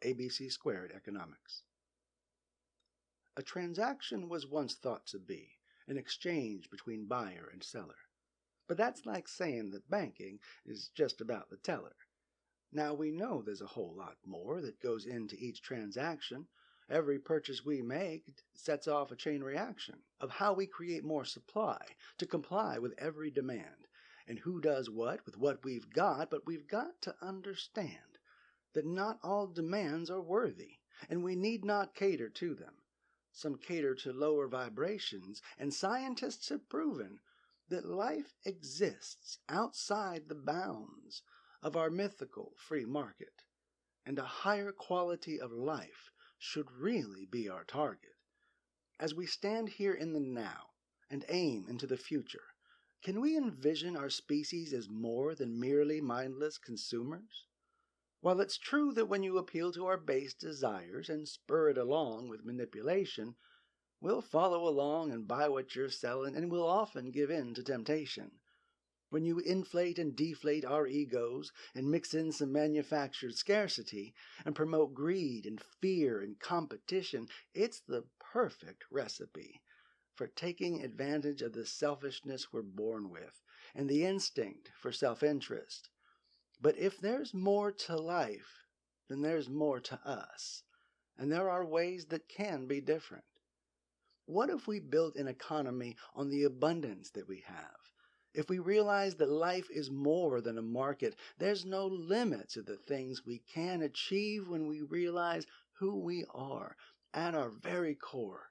ABC Squared Economics. A transaction was once thought to be an exchange between buyer and seller. But that's like saying that banking is just about the teller. Now we know there's a whole lot more that goes into each transaction. Every purchase we make sets off a chain reaction of how we create more supply to comply with every demand, and who does what with what we've got. But we've got to understand that not all demands are worthy, and we need not cater to them. Some cater to lower vibrations, and scientists have proven that life exists outside the bounds of our mythical free market, and a higher quality of life should really be our target. As we stand here in the now and aim into the future, can we envision our species as more than merely mindless consumers? While it's true that when you appeal to our base desires and spur it along with manipulation, we'll follow along and buy what you're selling, and we'll often give in to temptation. When you inflate and deflate our egos and mix in some manufactured scarcity and promote greed and fear and competition, it's the perfect recipe for taking advantage of the selfishness we're born with and the instinct for self-interest. But if there's more to life, then there's more to us, and there are ways that can be different. What if we built an economy on the abundance that we have? If we realize that life is more than a market, there's no limit to the things we can achieve when we realize who we are at our very core.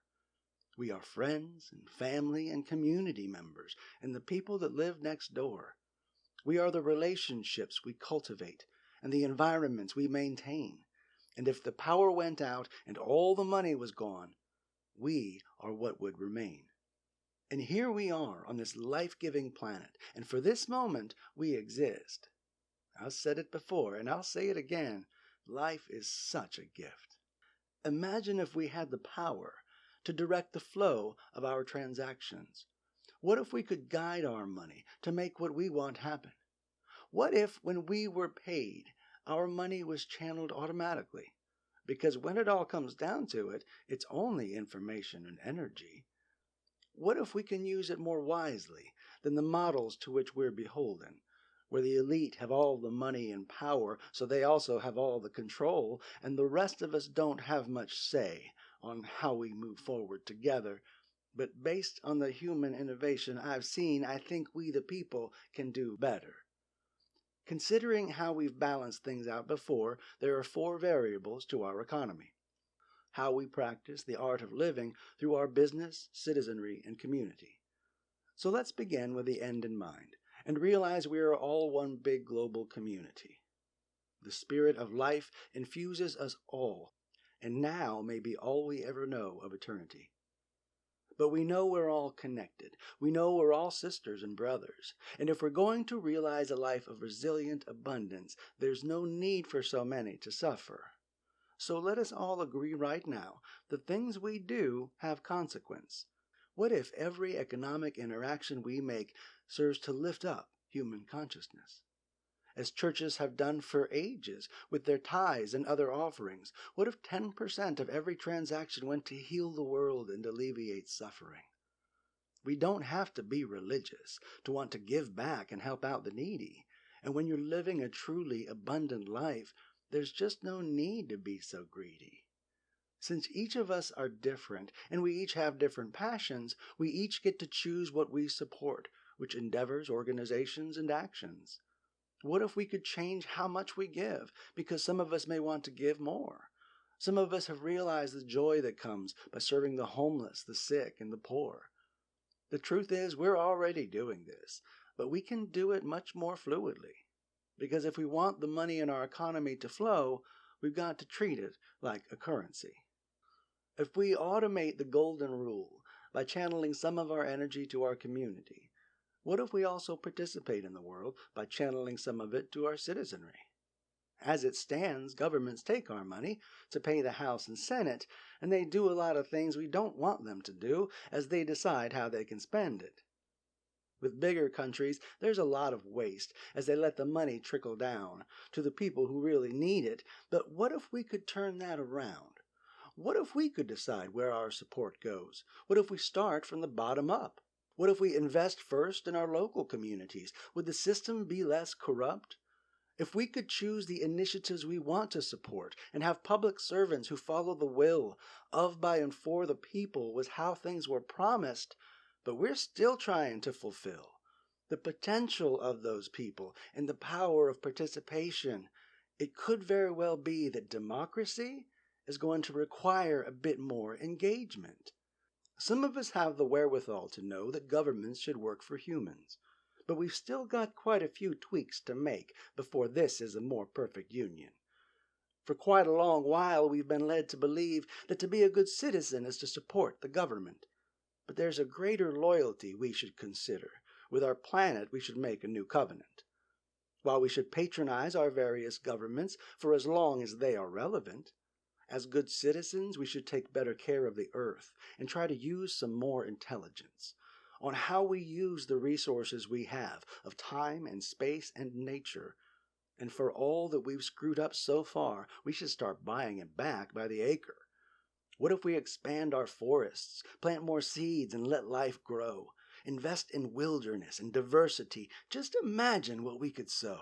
We are friends and family and community members and the people that live next door. We are the relationships we cultivate and the environments we maintain. And if the power went out and all the money was gone, we are what would remain. And here we are on this life-giving planet, and for this moment we exist. I've said it before, and I'll say it again. Life is such a gift. Imagine if we had the power to direct the flow of our transactions. What if we could guide our money to make what we want happen? What if, when we were paid, our money was channeled automatically? Because when it all comes down to it, it's only information and energy. What if we can use it more wisely than the models to which we're beholden, where the elite have all the money and power, so they also have all the control, and the rest of us don't have much say on how we move forward together? But based on the human innovation I've seen, I think we the people can do better. Considering how we've balanced things out before, there are 4 variables to our economy. How we practice the art of living through our business, citizenry, and community. So let's begin with the end in mind and realize we are all one big global community. The spirit of life infuses us all, and now may be all we ever know of eternity. But we know we're all connected. We know we're all sisters and brothers. And if we're going to realize a life of resilient abundance, there's no need for so many to suffer. So let us all agree right now that things we do have consequence. What if every economic interaction we make serves to lift up human consciousness? As churches have done for ages with their tithes and other offerings, what if 10% of every transaction went to heal the world and alleviate suffering? We don't have to be religious to want to give back and help out the needy. And when you're living a truly abundant life, there's just no need to be so greedy. Since each of us are different and we each have different passions, we each get to choose what we support, which endeavors, organizations, and actions. What if we could change how much we give? Because some of us may want to give more. Some of us have realized the joy that comes by serving the homeless, the sick, and the poor. The truth is, we're already doing this, but we can do it much more fluidly. Because if we want the money in our economy to flow, we've got to treat it like a currency. If we automate the golden rule by channeling some of our energy to our community, what if we also participate in the world by channeling some of it to our citizenry? As it stands, governments take our money to pay the House and Senate, and they do a lot of things we don't want them to do as they decide how they can spend it. With bigger countries, there's a lot of waste as they let the money trickle down to the people who really need it. But what if we could turn that around? What if we could decide where our support goes? What if we start from the bottom up? What if we invest first in our local communities? Would the system be less corrupt? If we could choose the initiatives we want to support and have public servants who follow the will of, by, and for the people was how things were promised, but we're still trying to fulfill the potential of those people and the power of participation, it could very well be that democracy is going to require a bit more engagement. Some of us have the wherewithal to know that governments should work for humans, but we've still got quite a few tweaks to make before this is a more perfect union. For quite a long while we've been led to believe that to be a good citizen is to support the government. But there's a greater loyalty we should consider. With our planet we should make a new covenant. While we should patronize our various governments for as long as they are relevant, as good citizens we should take better care of the earth and try to use some more intelligence on how we use the resources we have of time and space and nature. And for all that we've screwed up so far, we should start buying it back by the acre. What if we expand our forests, plant more seeds and let life grow, invest in wilderness and diversity? Just imagine what we could sow.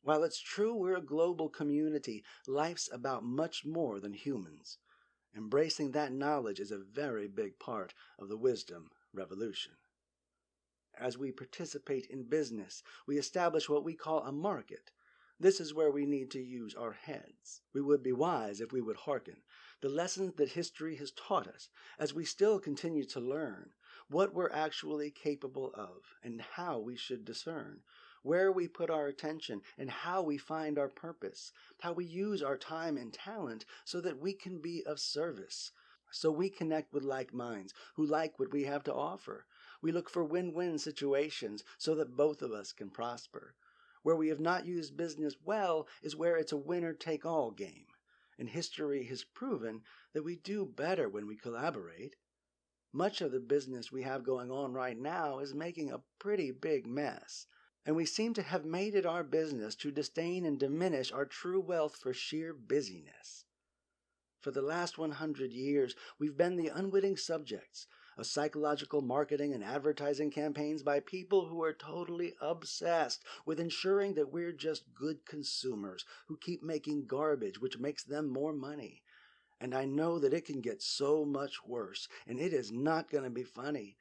While it's true we're a global community, life's about much more than humans. Embracing that knowledge is a very big part of the wisdom revolution. As we participate in business, we establish what we call a market. This is where we need to use our heads. We would be wise if we would hearken the lessons that history has taught us as we still continue to learn what we're actually capable of and how we should discern, where we put our attention and how we find our purpose, how we use our time and talent so that we can be of service, so we connect with like minds who like what we have to offer. We look for win-win situations so that both of us can prosper. Where we have not used business well is where it's a winner-take-all game. And history has proven that we do better when we collaborate. Much of the business we have going on right now is making a pretty big mess, and we seem to have made it our business to disdain and diminish our true wealth for sheer busyness. For the last 100 years, we've been the unwitting subjects of psychological marketing and advertising campaigns by people who are totally obsessed with ensuring that we're just good consumers who keep making garbage which makes them more money. And I know that it can get so much worse, and it is not going to be funny.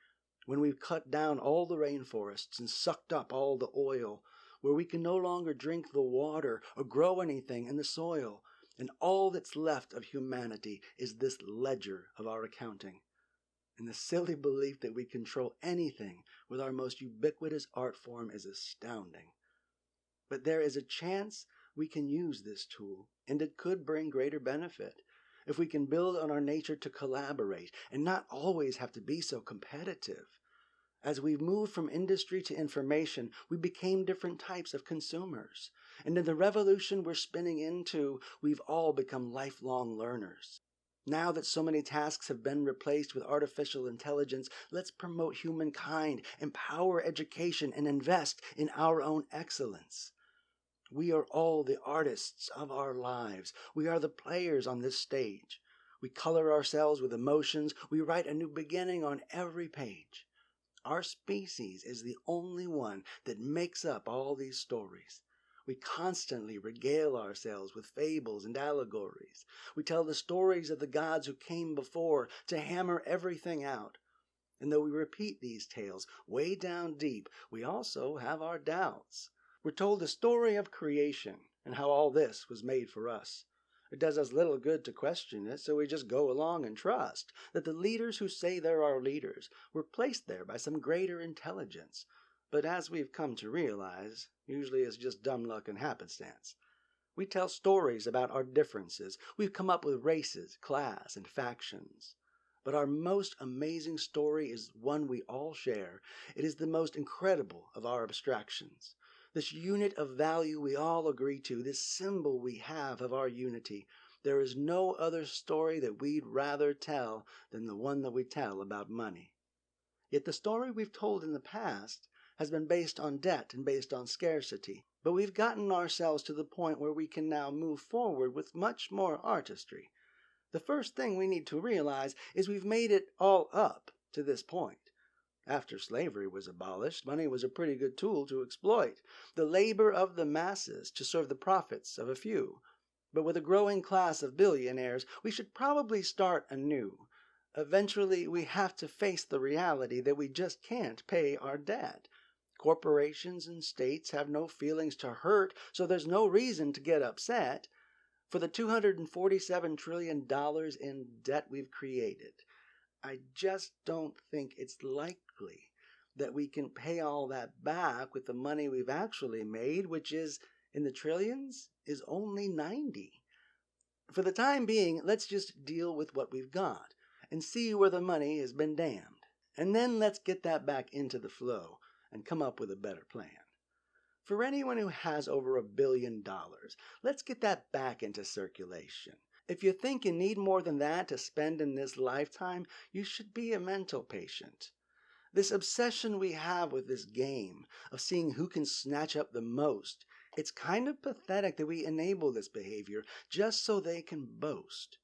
When we've cut down all the rainforests and sucked up all the oil, where we can no longer drink the water or grow anything in the soil, and all that's left of humanity is this ledger of our accounting. And the silly belief that we control anything with our most ubiquitous art form is astounding. But there is a chance we can use this tool, and it could bring greater benefit if we can build on our nature to collaborate and not always have to be so competitive. As we've moved from industry to information, we became different types of consumers. And in the revolution we're spinning into, we've all become lifelong learners. Now that so many tasks have been replaced with artificial intelligence, let's promote humankind, empower education, and invest in our own excellence. We are all the artists of our lives. We are the players on this stage. We color ourselves with emotions. We write a new beginning on every page. Our species is the only one that makes up all these stories. We constantly regale ourselves with fables and allegories. We tell the stories of the gods who came before to hammer everything out. And though we repeat these tales way down deep, we also have our doubts. We're told the story of creation and how all this was made for us. It does us little good to question it, so we just go along and trust that the leaders who say they're our leaders were placed there by some greater intelligence. But as we've come to realize, usually it's just dumb luck and happenstance. We tell stories about our differences. We've come up with races, class, and factions. But our most amazing story is one we all share. It is the most incredible of our abstractions. This unit of value we all agree to, this symbol we have of our unity. There is no other story that we'd rather tell than the one that we tell about money. Yet the story we've told in the past has been based on debt and based on scarcity. But we've gotten ourselves to the point where we can now move forward with much more artistry. The first thing we need to realize is we've made it all up to this point. After slavery was abolished, money was a pretty good tool to exploit the labor of the masses to serve the profits of a few. But with a growing class of billionaires, we should probably start anew. Eventually, we have to face the reality that we just can't pay our debt. Corporations and states have no feelings to hurt, so there's no reason to get upset. For the $247 trillion in debt we've created, I just don't think it's likely that we can pay all that back with the money we've actually made, which is, in the trillions, is only 90. For the time being, let's just deal with what we've got and see where the money has been damned. And then let's get that back into the flow and come up with a better plan. For anyone who has over $1 billion, let's get that back into circulation. If you think you need more than that to spend in this lifetime, you should be a mental patient. This obsession we have with this game of seeing who can snatch up the most, it's kind of pathetic that we enable this behavior just so they can boast.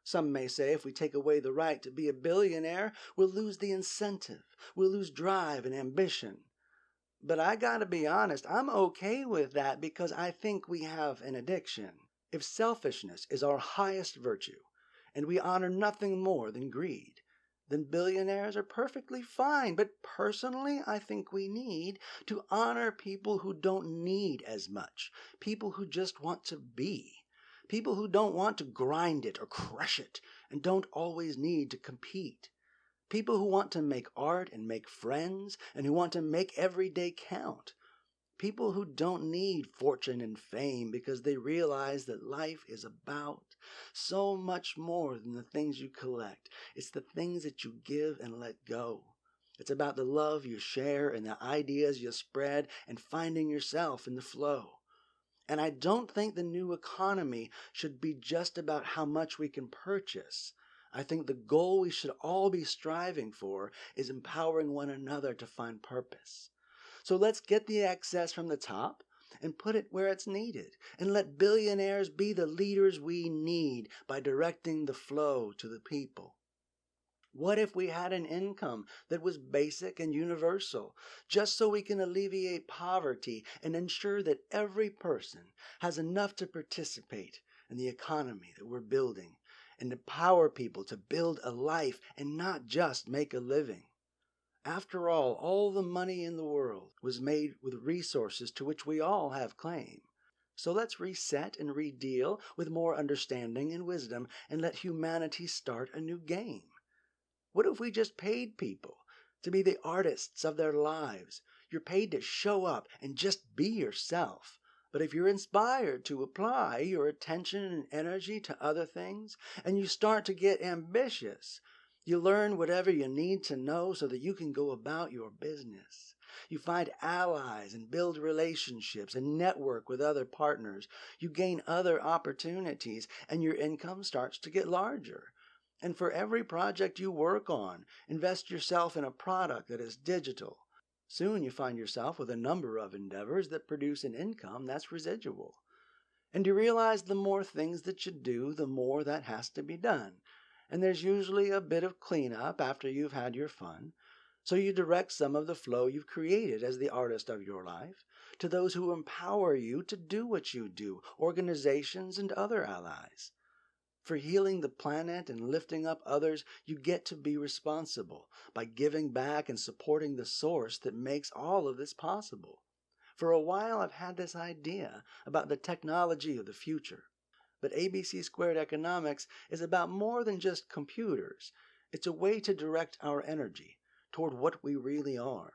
Some may say if we take away the right to be a billionaire, we'll lose the incentive, we'll lose drive and ambition. But I gotta be honest, I'm okay with that because I think we have an addiction. If selfishness is our highest virtue, and we honor nothing more than greed, then billionaires are perfectly fine. But personally, I think we need to honor people who don't need as much, people who just want to be, people who don't want to grind it or crush it, and don't always need to compete. People who want to make art and make friends, and who want to make every day count. People who don't need fortune and fame because they realize that life is about so much more than the things you collect. It's the things that you give and let go. It's about the love you share and the ideas you spread and finding yourself in the flow. And I don't think the new economy should be just about how much we can purchase. I think the goal we should all be striving for is empowering one another to find purpose. So let's get the excess from the top and put it where it's needed, and let billionaires be the leaders we need by directing the flow to the people. What if we had an income that was basic and universal, just so we can alleviate poverty and ensure that every person has enough to participate in the economy that we're building, and empower people to build a life and not just make a living? After all the money in the world was made with resources to which we all have claim. So let's reset and redeal with more understanding and wisdom and let humanity start a new game. What if we just paid people to be the artists of their lives? You're paid to show up and just be yourself. But if you're inspired to apply your attention and energy to other things, and you start to get ambitious, you learn whatever you need to know so that you can go about your business. You find allies and build relationships and network with other partners. You gain other opportunities and your income starts to get larger. And for every project you work on, invest yourself in a product that is digital. Soon you find yourself with a number of endeavors that produce an income that's residual. And you realize the more things that you do, the more that has to be done. And there's usually a bit of cleanup after you've had your fun. So you direct some of the flow you've created as the artist of your life to those who empower you to do what you do, organizations and other allies. For healing the planet and lifting up others, you get to be responsible by giving back and supporting the source that makes all of this possible. For a while I've had this idea about the technology of the future. But ABC Squared Economics is about more than just computers. It's a way to direct our energy toward what we really are.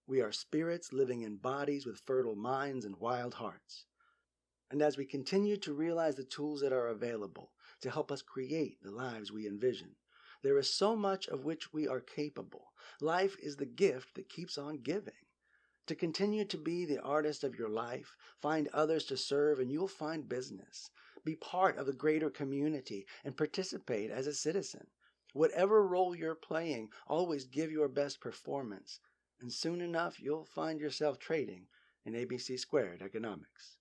We are spirits living in bodies with fertile minds and wild hearts. And as we continue to realize the tools that are available to help us create the lives we envision, there is so much of which we are capable. Life is the gift that keeps on giving. To continue to be the artist of your life, find others to serve, and you'll find business. Be part of the greater community and participate as a citizen. Whatever role you're playing, always give your best performance, and soon enough you'll find yourself trading in ABC squared economics.